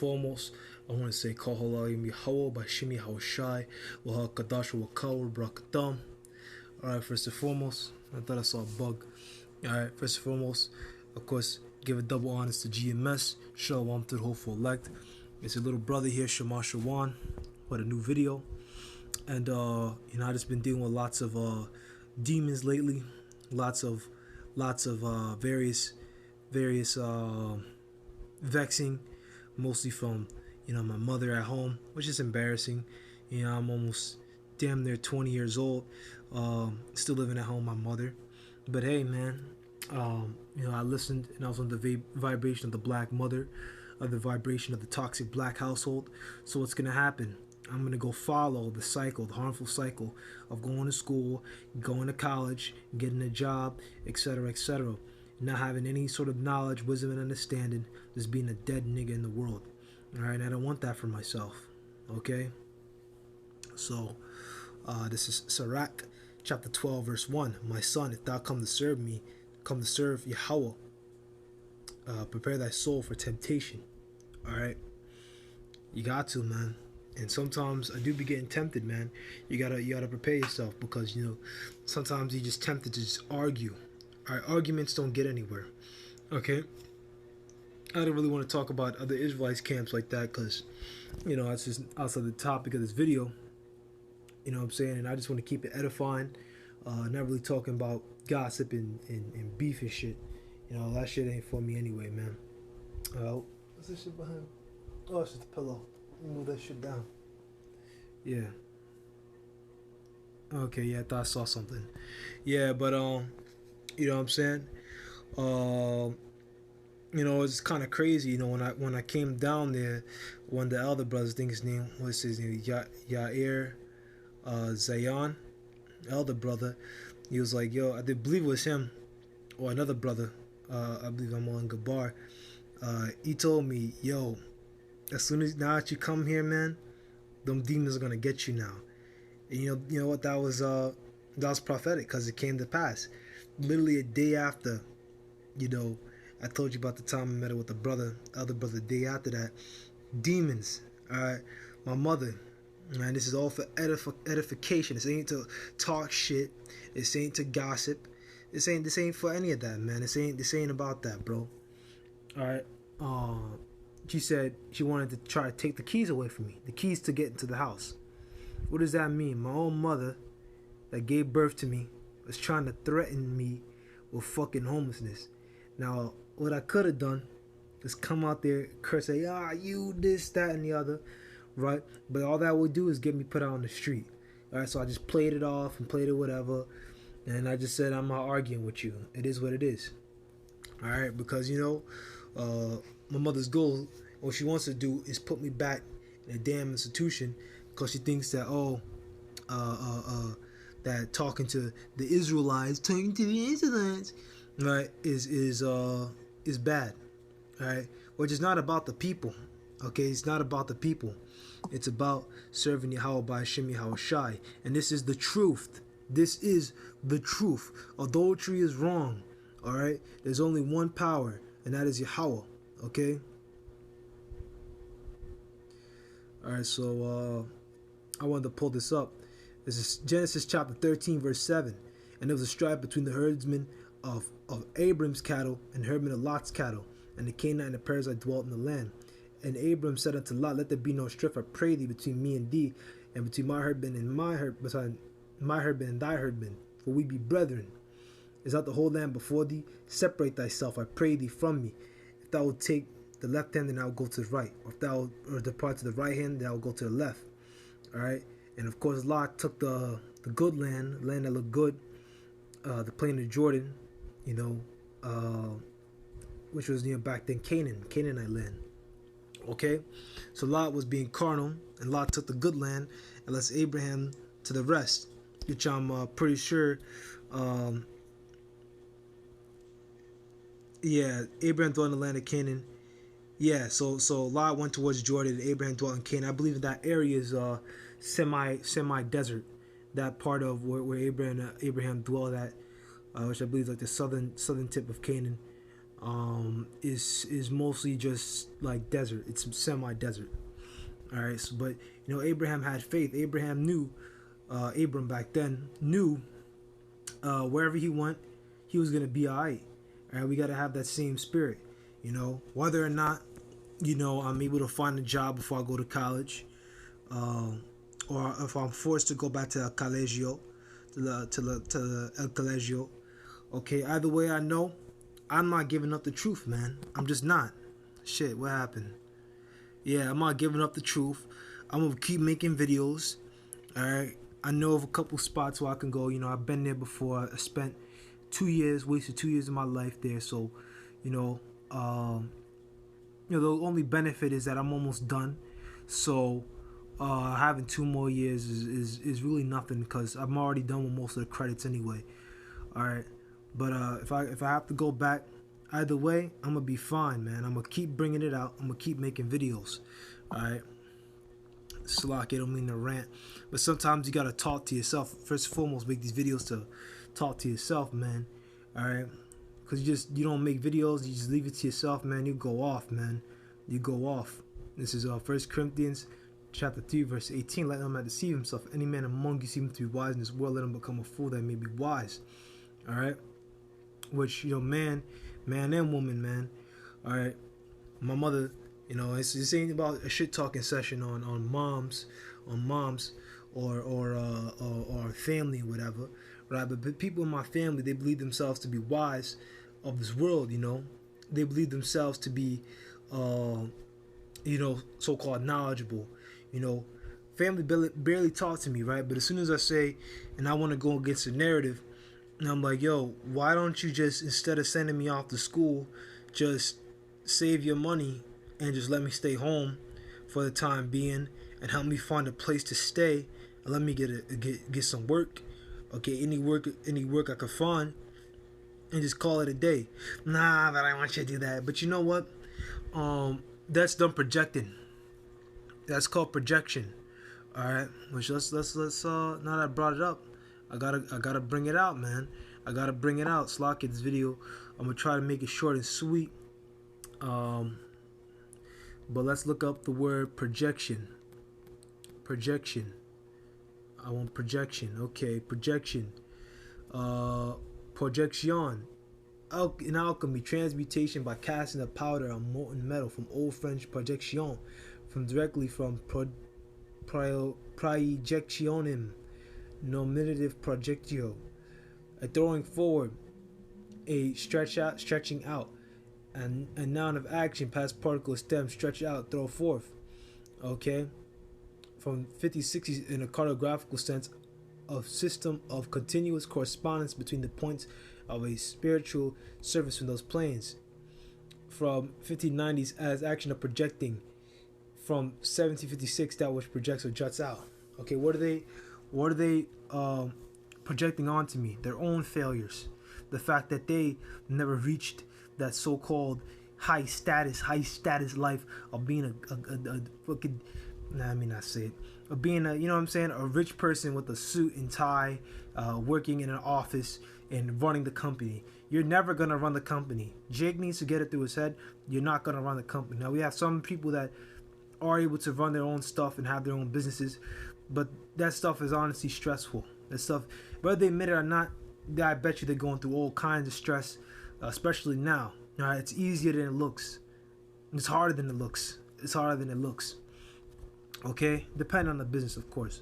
foremost, I want to say Kahalayim Yahweh by Shimi Hawashai, Waha Kadash Wakawar Brakatam. Alright, first and foremost, I thought I saw a bug. Alright, first and foremost, of course, give a double honors to GMS, Shalom to the hopeful elect. It's your little brother here, Shema Shawan, with a new video. And I just been dealing with lots of demons lately, lots of various vexing, mostly from my mother at home, which is embarrassing. I'm almost damn near 20 years old, still living at home with my mother. But hey, man, I listened and I was on the vibration of the black mother, of the vibration of the toxic black household. So what's gonna happen? I'm going to go follow the cycle, the harmful cycle of going to school, going to college, getting a job, etc., etc. Not having any sort of knowledge, wisdom, and understanding, just being a dead nigga in the world. All right, and I don't want that for myself. Okay? So, this is Sirach, chapter 12, verse 1. My son, if thou come to serve me, come to serve Yahweh, prepare thy soul for temptation. All right? You got to, man. And sometimes I do be getting tempted, man. You gotta prepare yourself, because sometimes you're just tempted to just argue. All right, arguments don't get anywhere. Okay, I don't really want to talk about other Israelites camps like that, because that's just outside the topic of this video. You know what I'm saying? And I just want to keep it edifying, not really talking about gossip and beef and shit. That shit ain't for me anyway, man. What's this shit behind? Oh, it's just a pillow. Move that shit down. Yeah. Okay, yeah, I thought I saw something. Yeah, but you know what I'm saying? It's kind of crazy, when I came down there, one of the elder brothers, I think his name was Yair Zayan, elder brother. He was like, yo, I did believe it was him or another brother. I believe I'm on Gabar. He told me, yo, as soon as now that you come here, man, them demons are gonna get you now. And you know what? That was prophetic, because it came to pass. Literally a day after, I told you about the time I met with the other brother. The day after that, demons. All right, my mother. Man, this is all for edification. This ain't to talk shit. This ain't to gossip. This ain't for any of that, man. This ain't about that, bro. All right. She said she wanted to try to take the keys away from me, the keys to get into the house. What does that mean? My own mother that gave birth to me was trying to threaten me with fucking homelessness. Now, what I could have done is come out there, curse, say, you, this, that, and the other, right? But all that would do is get me put out on the street. All right, so I just played it off and played it whatever, and I just said, I'm not arguing with you. It is what it is. All right, because, my mother's goal, what she wants to do is put me back in a damn institution, because she thinks that that talking to the Israelites, right, is bad, right? Which is not about the people, okay? It's not about the people. It's about serving Yahweh by Shimi Hawashai, and this is the truth. This is the truth. Adultery is wrong, all right? There's only one power, and that is Yahweh. Okay. All right. So I wanted to pull this up. This is Genesis chapter 13, verse 7. And there was a strife between the herdsmen of Abram's cattle and herdmen of Lot's cattle, and the Canaanite and the Perizzite dwelt in the land. And Abram said unto Lot, let there be no strife, I pray thee, between me and thee, and between my herdmen and between my herdmen and thy herdmen, for we be brethren. Is not the whole land before thee? Separate thyself, I pray thee, from me. Thou will take the left hand, and I will go to the right. Or if thou depart to the right hand, then I will go to the left. All right. And of course, Lot took the good land that looked good, the plain of Jordan, which was back then Canaanite land. Okay. So Lot was being carnal, and Lot took the good land, and left Abraham to the rest, which I'm pretty sure. Yeah, Abraham dwelt in the land of Canaan. Yeah, so Lot went towards Jordan, and Abraham dwelt in Canaan. I believe that area is semi desert. That part of where Abraham dwelled at, which I believe is like the southern tip of Canaan. is mostly just like desert. It's semi-desert. All right, so, but you know, Abraham had faith. Abraham knew, Abram back then knew, wherever he went, he was gonna be alright. All right, we gotta have that same spirit. You know, whether or not, you know, I'm able to find a job before I go to college, uh, or if I'm forced to go back to El Colegio, to El Colegio. Okay, either way, I know I'm not giving up the truth, man. I'm just not. Shit, what happened? Yeah, I'm not giving up the truth. I'm gonna keep making videos. All right. I know of a couple spots where I can go. You know, I've been there before. I spent 2 years, wasted 2 years of my life there. So, you know, the only benefit is that I'm almost done. So, having 2 more years is really nothing because I'm already done with most of the credits anyway. All right. But if I have to go back, either way, I'm gonna be fine, man. I'm gonna keep bringing it out. I'm gonna keep making videos. All right. Slack, I don't mean to rant, but sometimes you gotta talk to yourself. First and foremost, make these videos to talk to yourself, man. All right, because you don't make videos, you just leave it to yourself, man. You go off, man. You go off. This is 1 Corinthians chapter 3 verse 18. Let no man deceive himself. Any man among you seem to be wise in this world, let him become a fool that he may be wise. All right, which, you know, man and woman, man. All right, my mother. You know, it's ain't about a shit talking session on moms, or family, whatever, right? But people in my family, they believe themselves to be wise of this world. You know, they believe themselves to be, you know, so-called knowledgeable. You know, family barely talk to me, right? But as soon as I say, and I want to go against the narrative, and I'm like, yo, why don't you just, instead of sending me off to school, just save your money and just let me stay home for the time being and help me find a place to stay and let me get some work. Okay, any work I could find, and just call it a day. Nah, but I want you to do that. But you know what? That's done projecting. That's called projection. All right, which let's now that I brought it up, I gotta bring it out, man. I gotta bring it out. Slack this video. I'm gonna try to make it short and sweet. But let's look up the word projection. Projection. I want projection. Okay, projection. Projection. In alchemy, transmutation by casting a powder on molten metal, from Old French projection, directly from projectionem, nominative projectio, a throwing forward, a stretching out. And a noun of action, past particle, stem, stretch out, throw forth. Okay? From 50-60s, in a cartographical sense, a system of continuous correspondence between the points of a spiritual surface in those planes. From 1590s, as action of projecting. From 1756, that which projects or juts out. Okay, what are they projecting onto me? Their own failures. The fact that they never reached that so-called high status life of being a fucking, I mean, not say it, of being a, you know what I'm saying, a rich person with a suit and tie, working in an office and running the company. You're never gonna run the company. Jake needs to get it through his head. You're not gonna run the company. Now we have some people that are able to run their own stuff and have their own businesses, but that stuff is honestly stressful. That stuff, whether they admit it or not, I bet you they're going through all kinds of stress. Especially now. All right, it's easier than it looks. It's harder than it looks. It's harder than it looks. Okay, depending on the business, of course.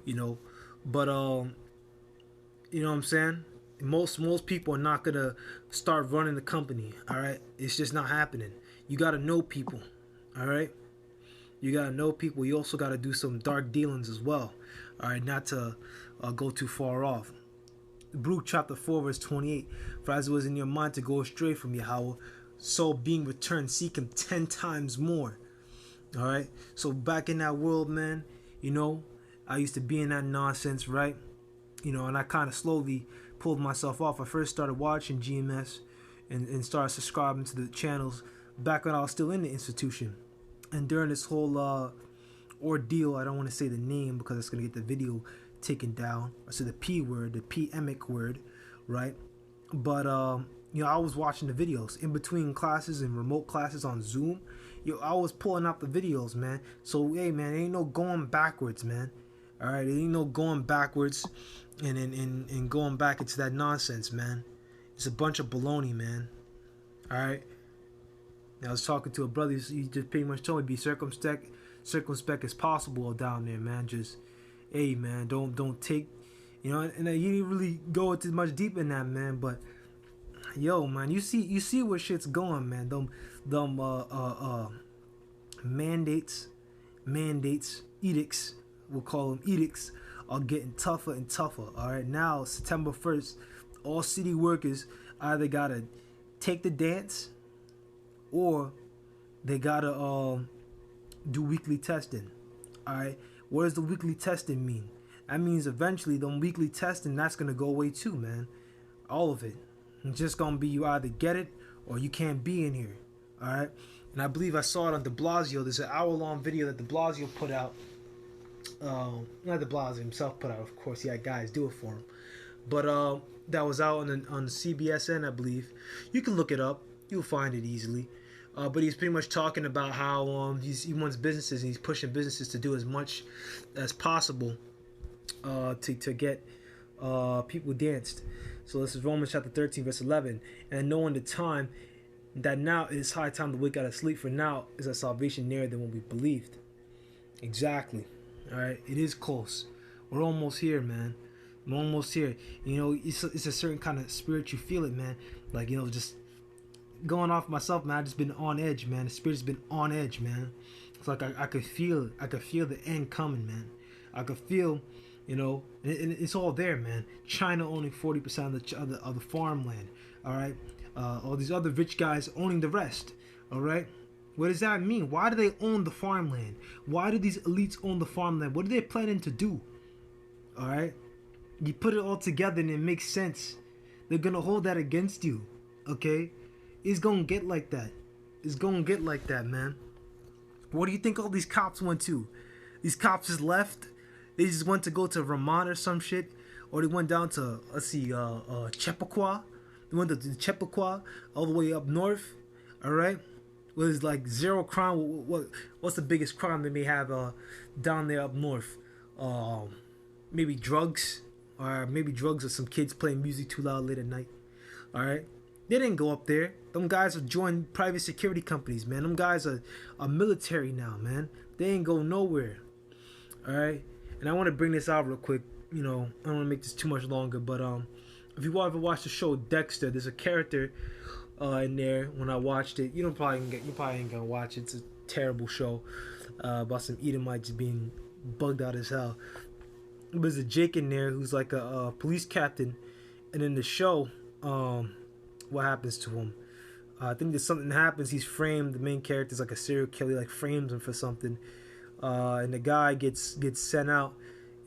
You know, but you know what I'm saying? Most people are not gonna start running the company. All right, it's just not happening. You gotta know people. All right, you gotta know people. You also gotta do some dark dealings as well. All right, not to go too far off. Luke chapter 4 verse 28. For as it was in your mind to go astray from Yahweh, so being returned, seek him 10 times more. Alright? So back in that world, man, you know, I used to be in that nonsense, right? You know, and I kind of slowly pulled myself off. I first started watching GMS and started subscribing to the channels back when I was still in the institution. And during this whole ordeal, I don't want to say the name because it's going to get the video taken down. I said the P word, the PMic word, right? But I was watching the videos in between classes and remote classes on Zoom. I was pulling out the videos, man. So hey, man, ain't no going backwards, man. All right, ain't no going backwards and going back into that nonsense, man. It's a bunch of baloney, man. All right. I was talking to a brother. He just pretty much told me be circumspect as possible down there, man. Just, hey, man, don't take, And he didn't really go into much deep in that, man. But yo, man, you see where shit's going, man. Them mandates, edicts. We'll call them edicts. Are getting tougher and tougher. All right, now September 1st, all city workers either gotta take the dance or they gotta do weekly testing. All right, what does the weekly testing mean? That means eventually the weekly testing that's gonna go away too, man. All of it. It's just gonna be you either get it or you can't be in here. All right, and I believe I saw it on De Blasio. There's an hour-long video that De Blasio put out. Not De Blasio himself put out, of course. He had guys do it for him, but that was out on CBSN, I believe. You can look it up. You'll find it easily. But he's pretty much talking about how he wants businesses and he's pushing businesses to do as much as possible to get people danced. So this is Romans chapter 13, verse 11. And knowing the time that now it is high time to wake out of sleep, for now is our salvation nearer than when we believed. Exactly. All right, it is close. We're almost here, man. I'm almost here. It's a certain kind of spirit you feel it, man. Like, just going off myself, man. I've just been on edge, man. The spirit's been on edge, man. It's like I could feel it. I could feel the end coming, man. I could feel, and it's all there, man. China owning 40% of the farmland. All right, all these other rich guys owning the rest. All right. What does that mean? Why do they own the farmland? Why do these elites own the farmland? What are they planning to do? All right. You put it all together and it makes sense. They're going to hold that against you. Okay. It's going to get like that. It's going to get like that, man. What do you think all these cops went to? These cops just left? They just went to go to Vermont or some shit? Or they went down to, Chappaqua? They went to Chappaqua all the way up north? All right. Was like zero crime. What's the biggest crime they may have down there up north? Maybe drugs, or some kids playing music too loud late at night. All right, they didn't go up there. Them guys are joining private security companies, man. Them guys are military now, man. They ain't go nowhere. All right, and I want to bring this out real quick. I don't want to make this too much longer, but if you ever watch the show Dexter, there's a character in there. When I watched it, you probably ain't gonna watch it. It's a terrible show about some Edomites being bugged out as hell. But there's a Jake in there who's like a police captain, and in the show, what happens to him? I think there's something happens. He's framed. The main character's like a serial killer. He like frames him for something, and the guy gets sent out,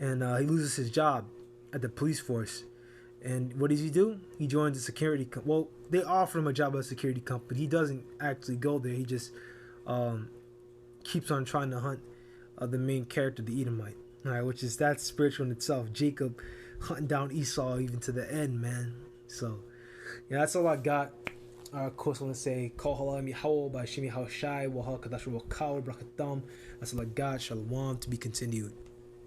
and he loses his job at the police force. And what does he do? He joins a security well, they offer him a job at a security company. He doesn't actually go there. He just keeps on trying to hunt the main character, the Edomite. All right, which is that's spiritual in itself. Jacob hunting down Esau even to the end, man. So, yeah, that's all I got. Of course, I want to say, Kol Halam Yahweh by Shimi Hawashai, Wahal Kadash Wakal Brakatam. That's all I got. Shalom, to be continued.